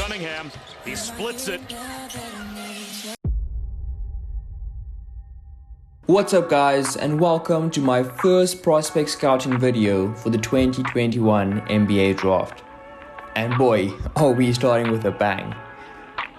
Cunningham. He splits it. What's up guys, and welcome to my first prospect scouting video for the 2021 NBA draft. And boy, are we starting with a bang.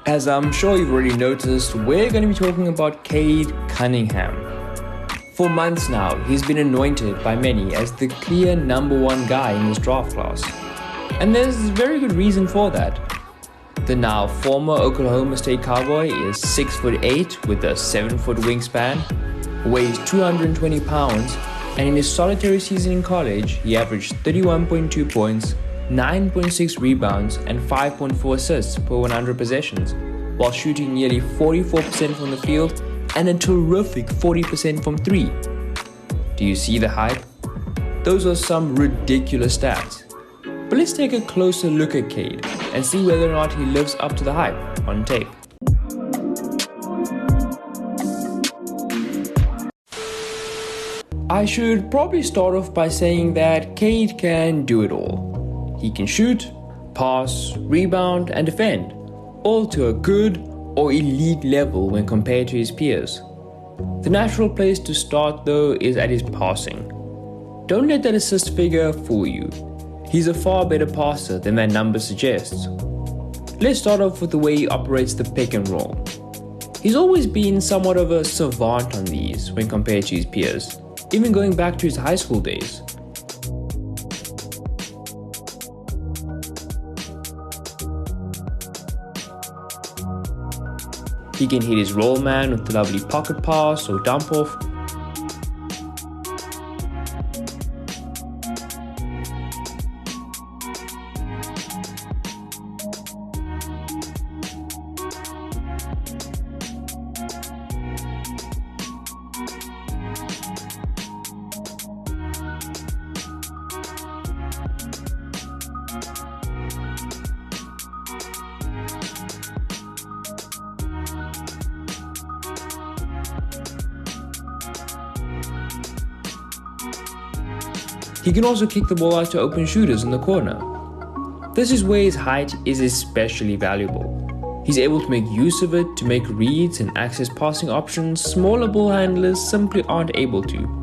As I'm sure you've already noticed, we're going to be talking about Cade Cunningham. For months now, he's been anointed by many as the clear #1 guy in this draft class. And there's very good reason for that. The now former Oklahoma State Cowboy is 6'8" with a 7-foot wingspan, weighs 220 pounds, and in his solitary season in college, he averaged 31.2 points, 9.6 rebounds, and 5.4 assists per 100 possessions, while shooting nearly 44% from the field and a terrific 40% from 3. Do you see the hype? Those are some ridiculous stats. But let's take a closer look at Cade and see whether or not he lives up to the hype on tape. I should probably start off by saying that Cade can do it all. He can shoot, pass, rebound, and defend, all to a good or elite level when compared to his peers. The natural place to start though is at his passing. Don't let that assist figure fool you. He's a far better passer than that number suggests. Let's start off with the way he operates the pick and roll. He's always been somewhat of a savant on these when compared to his peers, even going back to his high school days. He can hit his roll man with the lovely pocket pass or dump off. He can also kick the ball out to open shooters in the corner. This is where his height is especially valuable. He's able to make use of it to make reads and access passing options smaller ball handlers simply aren't able to.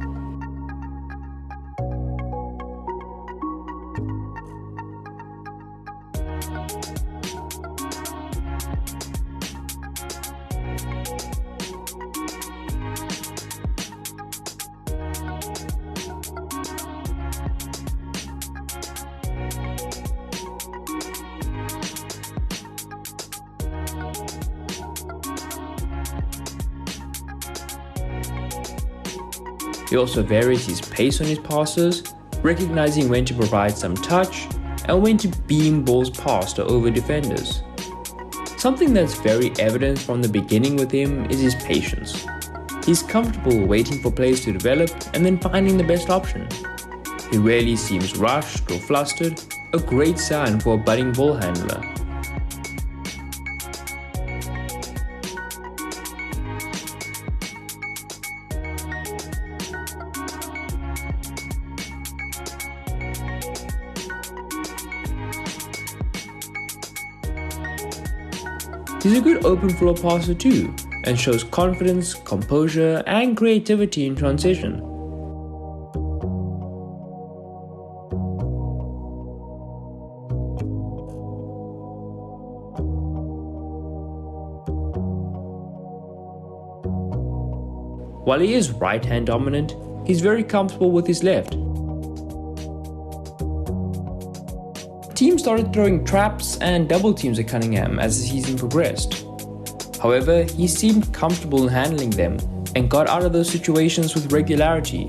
He also varies his pace on his passes, recognizing when to provide some touch and when to beam balls past or over defenders. Something that's very evident from the beginning with him is his patience. He's comfortable waiting for plays to develop and then finding the best option. He rarely seems rushed or flustered, a great sign for a budding ball handler. He's a good open floor passer too, and shows confidence, composure, and creativity in transition. While he is right-hand dominant, he's very comfortable with his left. Teams started throwing traps and double teams at Cunningham as the season progressed. However, he seemed comfortable in handling them and got out of those situations with regularity.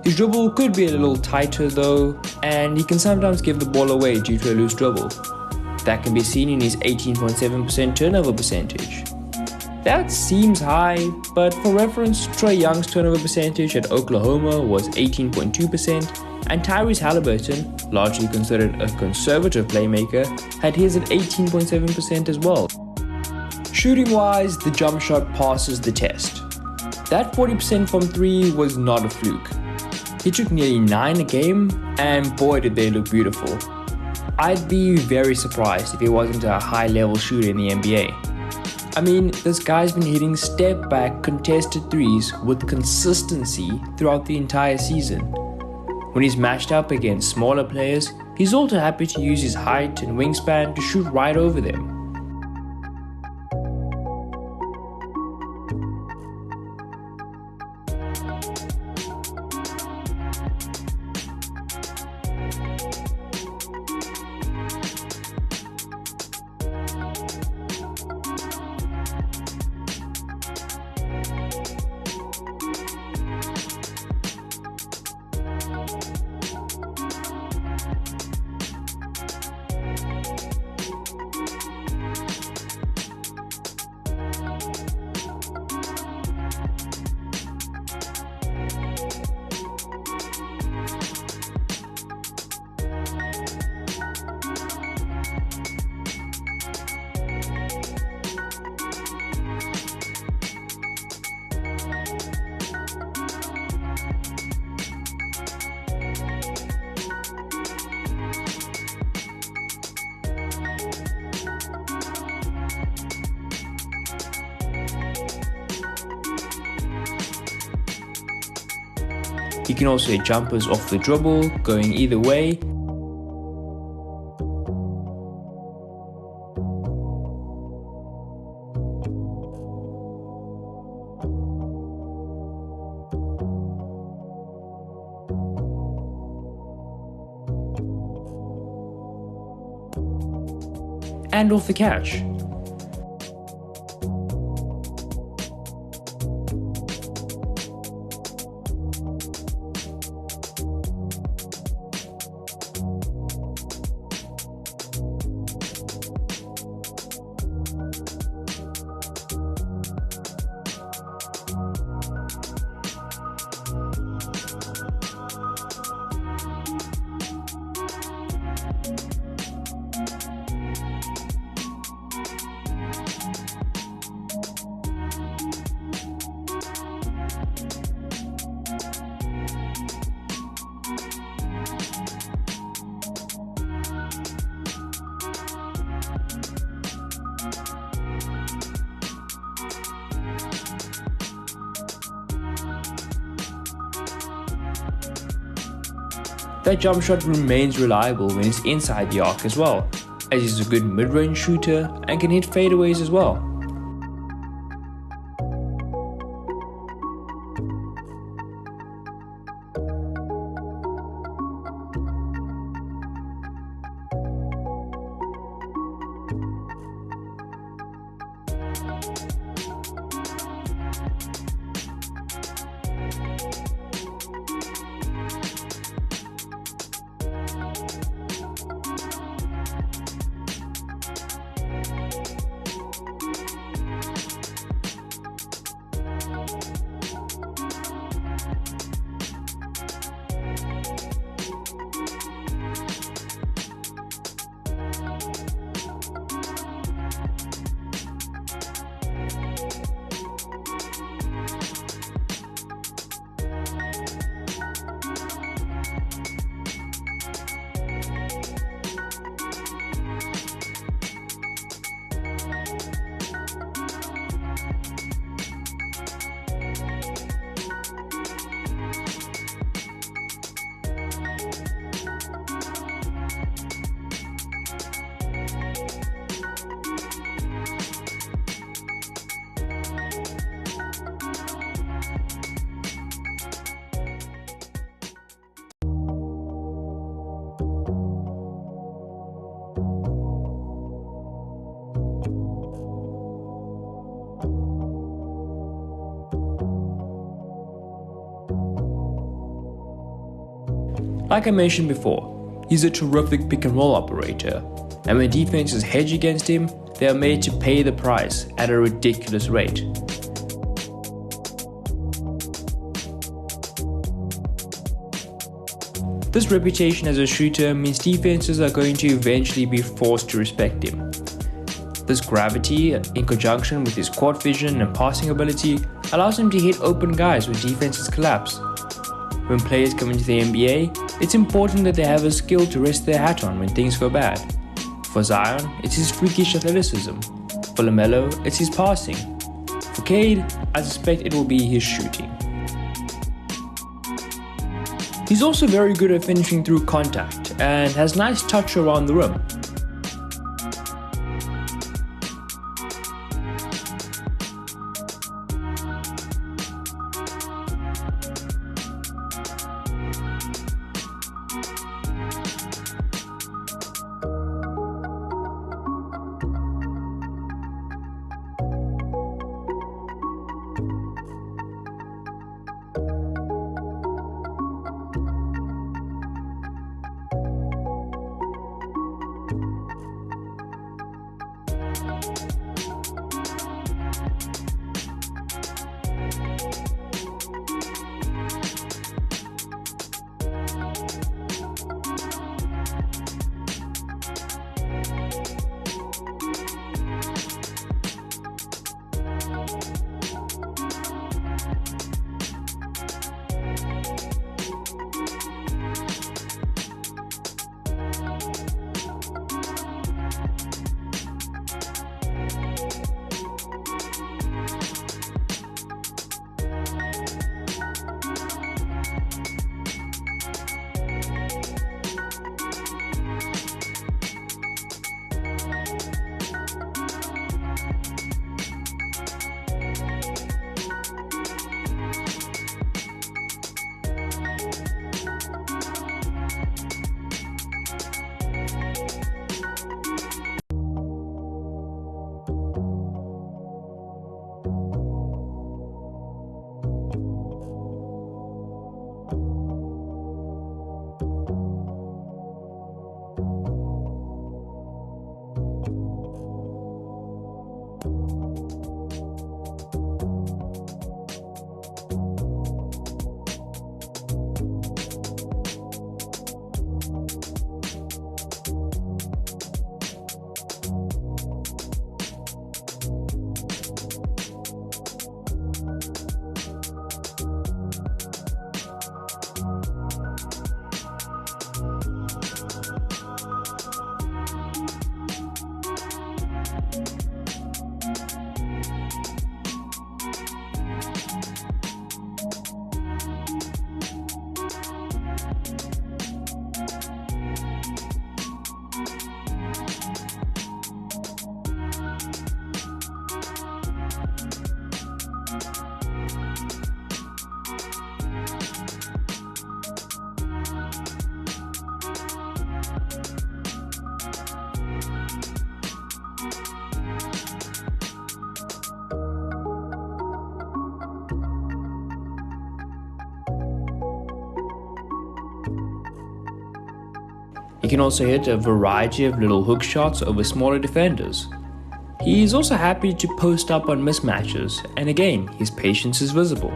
His dribble could be a little tighter though, and he can sometimes give the ball away due to a loose dribble. That can be seen in his 18.7% turnover percentage. That seems high, but for reference, Trae Young's turnover percentage at Oklahoma was 18.2%, and Tyrese Halliburton, largely considered a conservative playmaker, had his at 18.7% as well. Shooting-wise, the jump shot passes the test. That 40% from 3 was not a fluke. He took nearly 9 a game, and boy did they look beautiful. I'd be very surprised if he wasn't a high-level shooter in the NBA. I mean, this guy's been hitting step-back contested threes with consistency throughout the entire season. When he's matched up against smaller players, he's also happy to use his height and wingspan to shoot right over them. He can also hit jumpers off the dribble, going either way. And off the catch. That jump shot remains reliable when it's inside the arc as well, as he's a good mid-range shooter and can hit fadeaways as well. Like I mentioned before, he's a terrific pick and roll operator, and when defenses hedge against him, they are made to pay the price at a ridiculous rate. This reputation as a shooter means defenses are going to eventually be forced to respect him. This gravity, in conjunction with his court vision and passing ability, allows him to hit open guys when defenses collapse. When players come into the NBA, it's important that they have a skill to rest their hat on when things go bad. For Zion, it's his freakish athleticism. For LaMelo, it's his passing. For Cade, I suspect it will be his shooting. He's also very good at finishing through contact and has nice touch around the rim. He can also hit a variety of little hook shots over smaller defenders. He is also happy to post up on mismatches, and again, his patience is visible.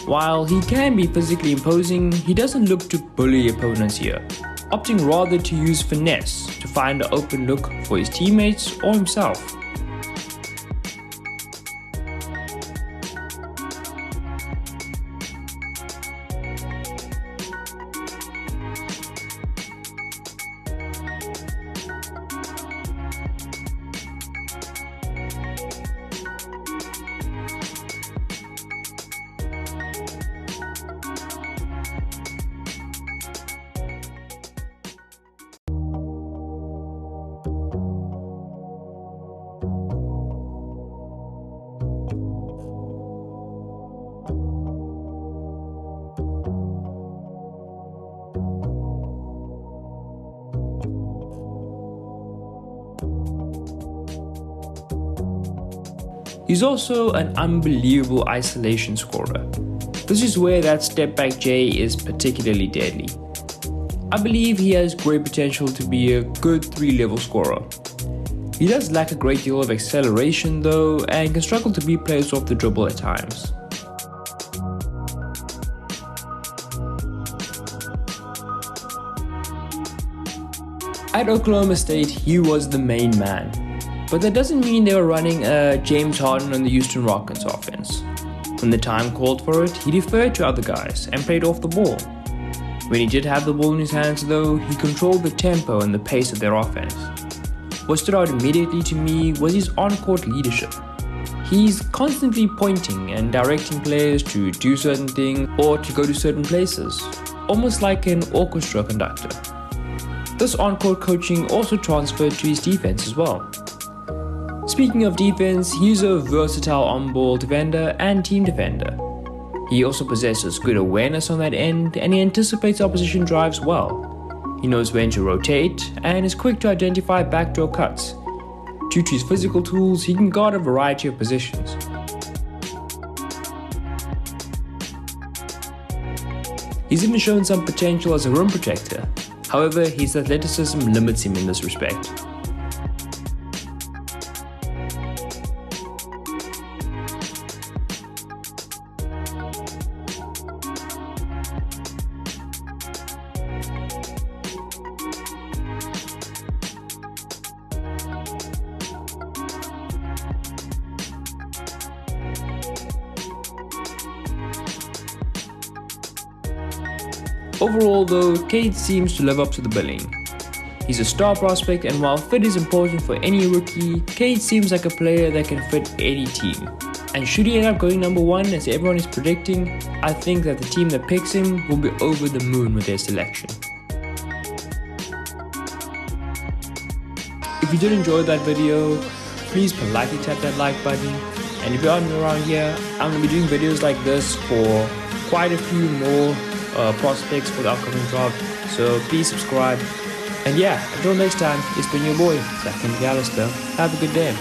While he can be physically imposing, he doesn't look to bully opponents here, opting rather to use finesse to find an open look for his teammates or himself. He's also an unbelievable isolation scorer. This is where that step back J is particularly deadly. I believe he has great potential to be a good 3-level scorer. He does lack a great deal of acceleration though, and can struggle to beat players off the dribble at times. At Oklahoma State, he was the main man, but that doesn't mean they were running a James Harden on the Houston Rockets offense. When the time called for it, he deferred to other guys and played off the ball. When he did have the ball in his hands though, he controlled the tempo and the pace of their offense. What stood out immediately to me was his on-court leadership. He's constantly pointing and directing players to do certain things or to go to certain places, almost like an orchestra conductor. This on-court coaching also transferred to his defense as well. Speaking of defense, he's a versatile on-ball defender and team defender. He also possesses good awareness on that end, and he anticipates opposition drives well. He knows when to rotate and is quick to identify backdoor cuts. Due to his physical tools, he can guard a variety of positions. He's even shown some potential as a rim protector. However, his athleticism limits him in this respect. Overall though, Cade seems to live up to the billing. He's a star prospect, and while fit is important for any rookie, Cade seems like a player that can fit any team. And should he end up going number 1 as everyone is predicting, I think that the team that picks him will be over the moon with their selection. If you did enjoy that video, please politely tap that like button. And if you're new around here, I'm going to be doing videos like this for quite a few more prospects for the upcoming draft, so please subscribe. And yeah, until next time, it's been your boy, Zach McAllister. Have a good day.